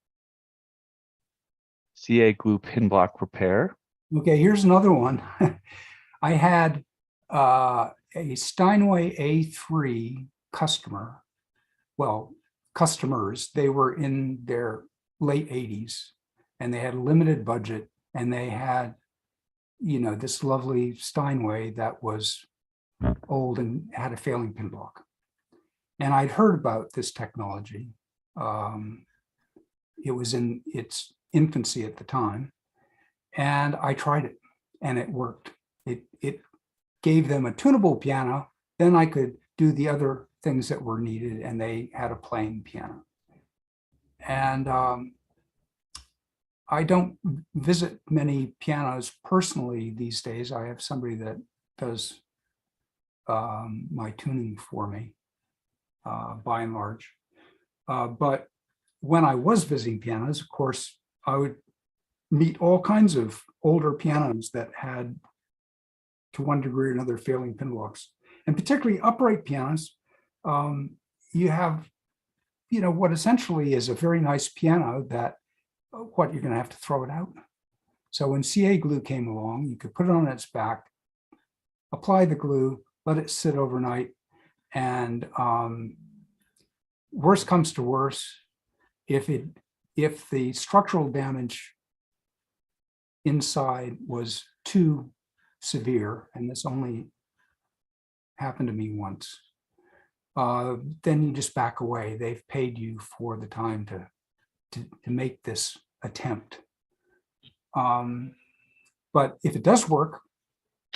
CA glue pin block repair. Okay, here's another one. I had a Steinway A3 customer. Well, customers, they were in their late 80s and they had a limited budget, and they had, this lovely Steinway that was old and had a failing pin block. And I'd heard about this technology. It was in its infancy at the time, and I tried it, and it worked. It gave them a tunable piano. Then I could do the other things that were needed, and they had a playing piano. And I don't visit many pianos personally these days. I have somebody that does my tuning for me, by and large. But when I was visiting pianos, of course, I would meet all kinds of older pianos that had, to one degree or another, failing pin blocks. And particularly upright pianos, you have, what essentially is a very nice piano that, you're going to have to throw it out. So when CA glue came along, you could put it on its back, apply the glue, let it sit overnight, and worst comes to worst, if the structural damage inside was too severe, and this only happened to me once, then you just back away. They've paid you for the time to make this attempt. But if it does work,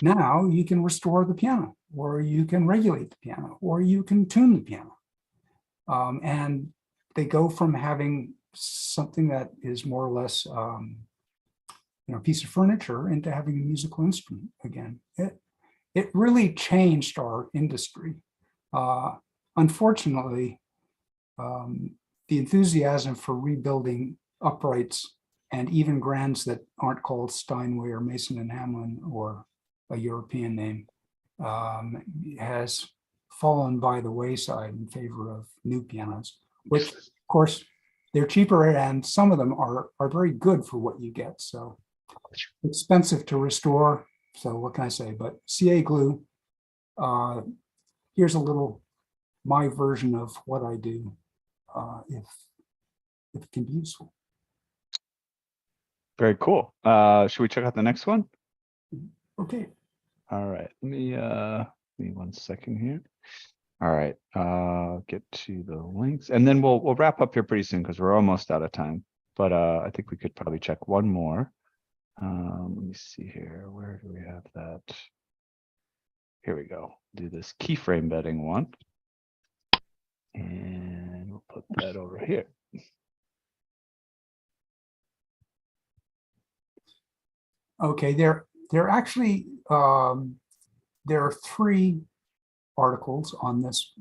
now you can restore the piano, or you can regulate the piano, or you can tune the piano. And they go from having something that is more or less a piece of furniture into having a musical instrument again. It really changed our industry. Unfortunately, the enthusiasm for rebuilding uprights and even grands that aren't called Steinway or Mason and Hamlin or a European name has fallen by the wayside in favor of new pianos, which of course they're cheaper, and some of them are very good for what you get. So expensive to restore. So what can I say? But CA glue, here's a little my version of what I do, if it can be useful. Very cool. Should we check out the next one? Okay. All right. Let me 1 second here. All right. Get to the links, and then we'll wrap up here pretty soon because we're almost out of time. But I think we could probably check one more. Let me see here. Where do we have that? Here we go. Do this keyframe betting one. And we'll put that over here. Okay, there actually there are 3 articles on this.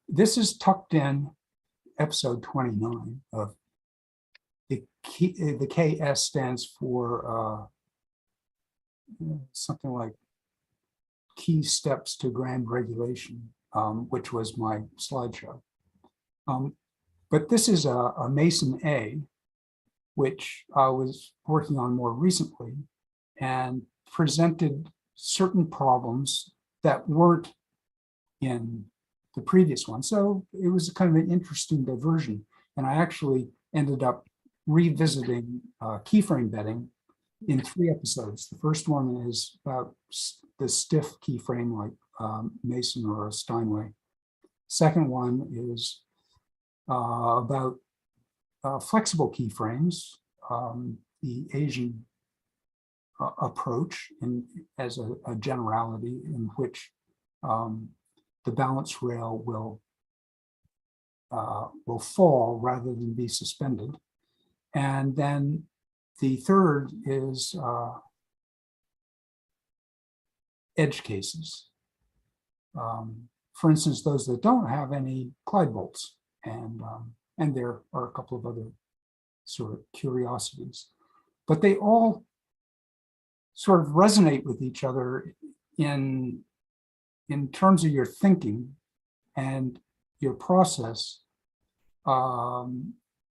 This is tucked in episode 29 of the KS stands for something like key steps to grand regulation, which was my slideshow. But this is a Mason A, which I was working on more recently, and presented certain problems that weren't in the previous one. So it was kind of an interesting diversion. And I actually ended up revisiting keyframe betting in 3 episodes. The first one is about the stiff keyframe like Mason or a Steinway. Second one is about flexible keyframes, the Asian approach as a generality, in which the balance rail will fall rather than be suspended. And then the third is edge cases. For instance, those that don't have any glide bolts, and there are a couple of other sort of curiosities, but they all sort of resonate with each other in terms of your thinking and your process.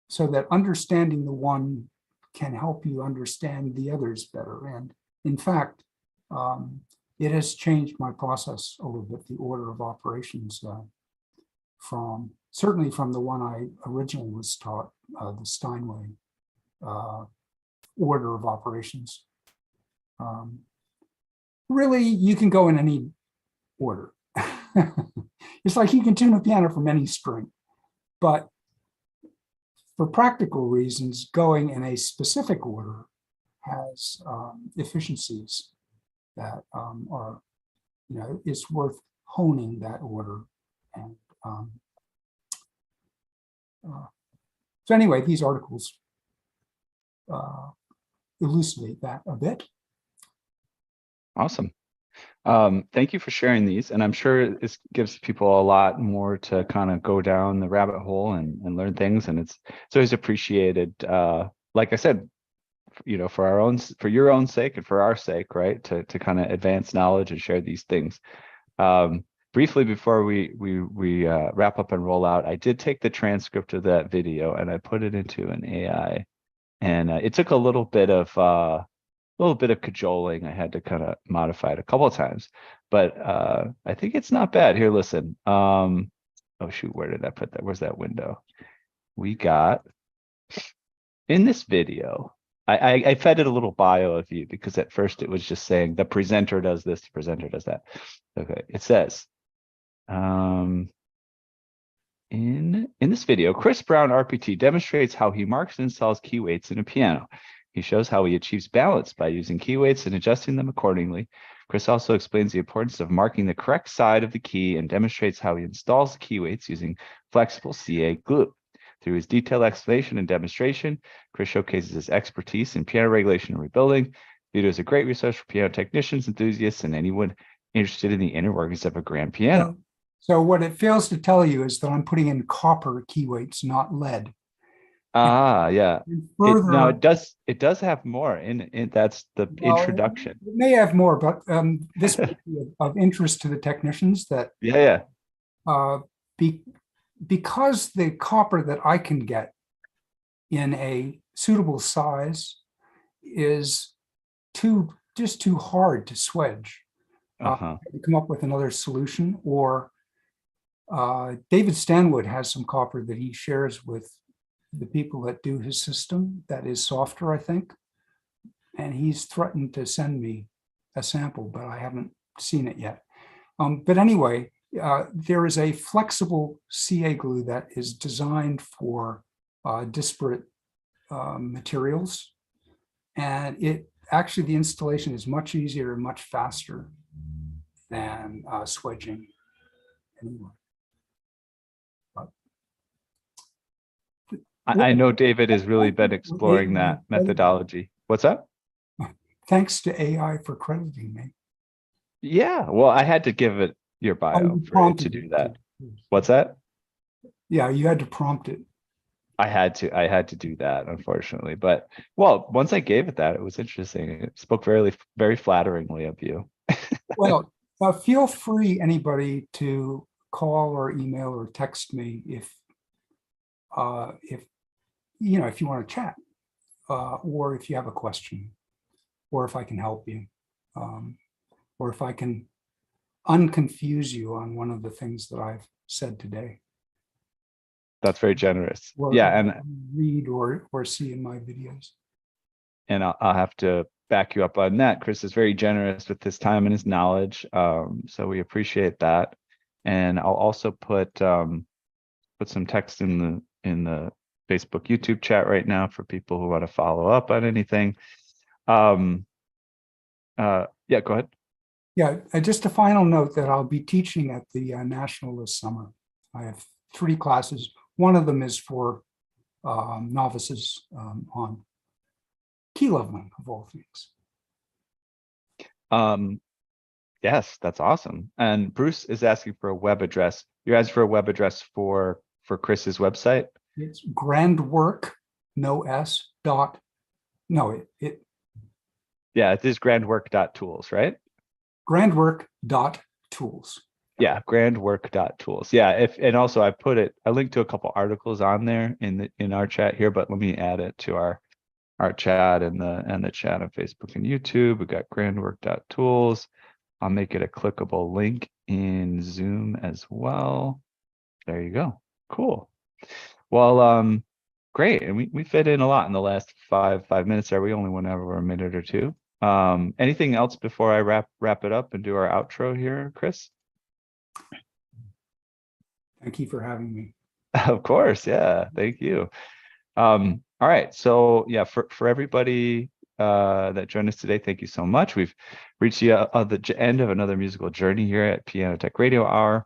so that understanding the one can help you understand the others better. And in fact, it has changed my process a little bit, the order of operations certainly from the one I originally was taught, the Steinway order of operations. Really, you can go in any order. It's like you can tune a piano from any string, but for practical reasons, going in a specific order has efficiencies that are, it's worth honing that order. And so anyway, these articles elucidate that a bit. Awesome. Thank you for sharing these. And I'm sure this gives people a lot more to kind of go down the rabbit hole and learn things. And it's always appreciated. Like I said, for your own sake and for our sake, right? To kind of advance knowledge and share these things. Briefly before we wrap up and roll out, I did take the transcript of that video and I put it into an AI, and it took a little bit of cajoling. I had to kind of modify it a couple of times, but I think it's not bad. Here, listen. Oh shoot, where did I put that? Where's that window? We got in this video. I fed it a little bio of you because at first it was just saying the presenter does this, the presenter does that. Okay, it says, in this video, Chris Brown RPT demonstrates how he marks and installs key weights in a piano. He shows how he achieves balance by using key weights and adjusting them accordingly. Chris also explains the importance of marking the correct side of the key and demonstrates how he installs the key weights using flexible CA glue. Through his detailed explanation and demonstration, Chris showcases his expertise in piano regulation and rebuilding. The video is a great resource for piano technicians, enthusiasts, and anyone interested in the inner workings of a grand piano. So what it fails to tell you is that I'm putting in copper key weights, not lead. Yeah. Further, it does have more in that's the introduction. It may have more, but this might be of interest to the technicians that because the copper that I can get in a suitable size is just too hard to swedge. To come up with another solution, or David Stanwood has some copper that he shares with the people that do his system that is softer, I think, and he's threatened to send me a sample, but I haven't seen it yet. But anyway, there is a flexible CA glue that is designed for disparate materials, and the installation is much easier and much faster than swedging anyway. I know David has really been exploring that methodology. What's up? Thanks to AI for crediting me. Yeah, well, I had to give it your bio for it to do that. What's that? Yeah, you had to prompt it. I had to do that, unfortunately. But well, once I gave it that, it was interesting. It spoke very, very flatteringly of you. Well, feel free, anybody, to call or email or text me if you want to chat, or if you have a question, or if I can help you, or if I can unconfuse you on one of the things that I've said today. That's very generous. Or and read or see in my videos. And I'll have to back you up on that. Chris is very generous with his time and his knowledge, so we appreciate that. And I'll also put some text in the Facebook, YouTube chat right now for people who want to follow up on anything. Yeah, go ahead. Yeah, just a final note that I'll be teaching at the National this summer. I have 3 classes. One of them is for novices on key leveling, of all things. Yes, that's awesome. And Bruce is asking for a web address. You're asking for a web address for Chris's website? It's grandwork, no S, dot, no, Yeah, it is grandwork.tools, right? Grandwork.tools. Yeah, grandwork.tools. Yeah, and also I linked to a couple articles on there in our chat here, but let me add it to our chat and the chat on Facebook and YouTube. We got grandwork.tools. I'll make it a clickable link in Zoom as well. There you go. Cool. Well, great. And we fit in a lot in the last five minutes there. We only went over a minute or two. Anything else before I wrap it up and do our outro here, Chris? Thank you for having me. Of course, yeah. Thank you. All right. So yeah, for everybody that joined us today, thank you so much. We've reached the end of another musical journey here at Piano Tech Radio Hour. Of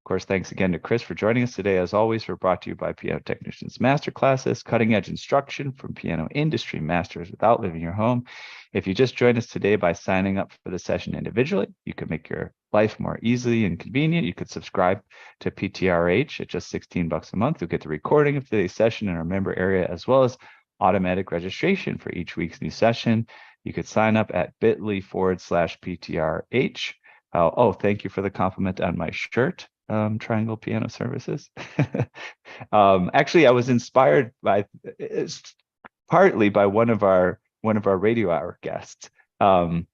course, thanks again to Chris for joining us today. As always, we're brought to you by Piano Technicians Masterclasses, cutting edge instruction from piano industry masters without leaving your home. If you just joined us today by signing up for the session individually, you can make your life more easy and convenient. You could subscribe to PTRH at just $16 a month. You'll get the recording of today's session in our member area, as well as automatic registration for each week's new session. You could sign up at bit.ly/PTRH. Oh, thank you for the compliment on my shirt. Triangle Piano Services. Actually, I was inspired by partly by one of our radio hour guests. I'm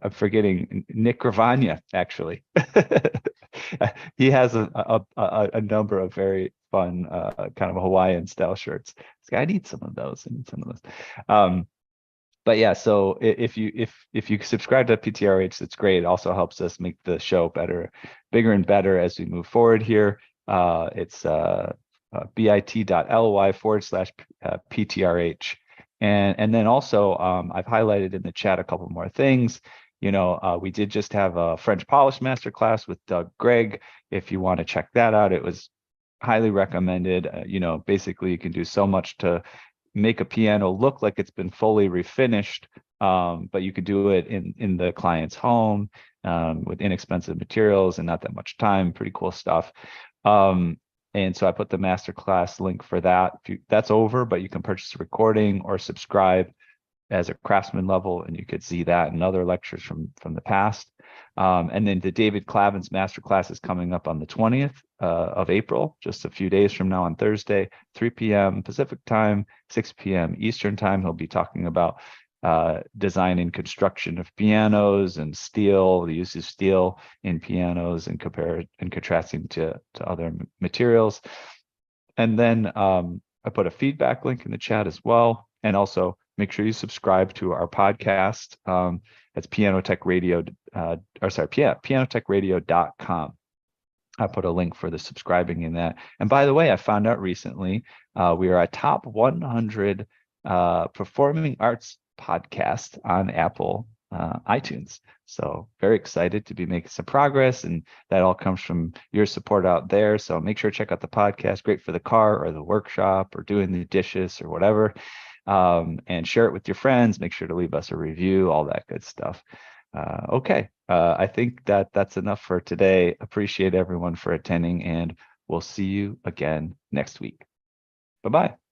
forgetting Nick Gravagna, actually. He has a number of very fun kind of Hawaiian style shirts. I need some of those. But yeah, so if you subscribe to PTRH, that's great. It also helps us make the show bigger and better as we move forward here. It's bit.ly/PTRH. And then also I've highlighted in the chat a couple more things. We did just have a French polish masterclass with Doug Gregg. If you want to check that out, it was highly recommended. Basically you can do so much to make a piano look like it's been fully refinished, but you could do it in the client's home with inexpensive materials and not that much time. Pretty cool stuff. And so I put the masterclass link for that. That's over, but you can purchase a recording or subscribe as a craftsman level, and you could see that and other lectures from the past. And then the David Clavins masterclass is coming up on the 20th of April, just a few days from now on Thursday, 3 p.m. Pacific time, 6 p.m. Eastern time. He'll be talking about design and construction of pianos and steel, the use of steel in pianos, and contrasting to other materials. And then I put a feedback link in the chat as well. And also make sure you subscribe to our podcast. That's pianotechradio.com. I put a link for the subscribing in that. And by the way, I found out recently we are a top 100 performing arts podcast on Apple iTunes. So very excited to be making some progress, and that all comes from your support out there. So make sure to check out the podcast. Great for the car or the workshop or doing the dishes or whatever. And share it with your friends. Make sure to leave us a review, all that good stuff. Okay, I think that's enough for today. Appreciate everyone for attending, and we'll see you again next week. Bye-bye.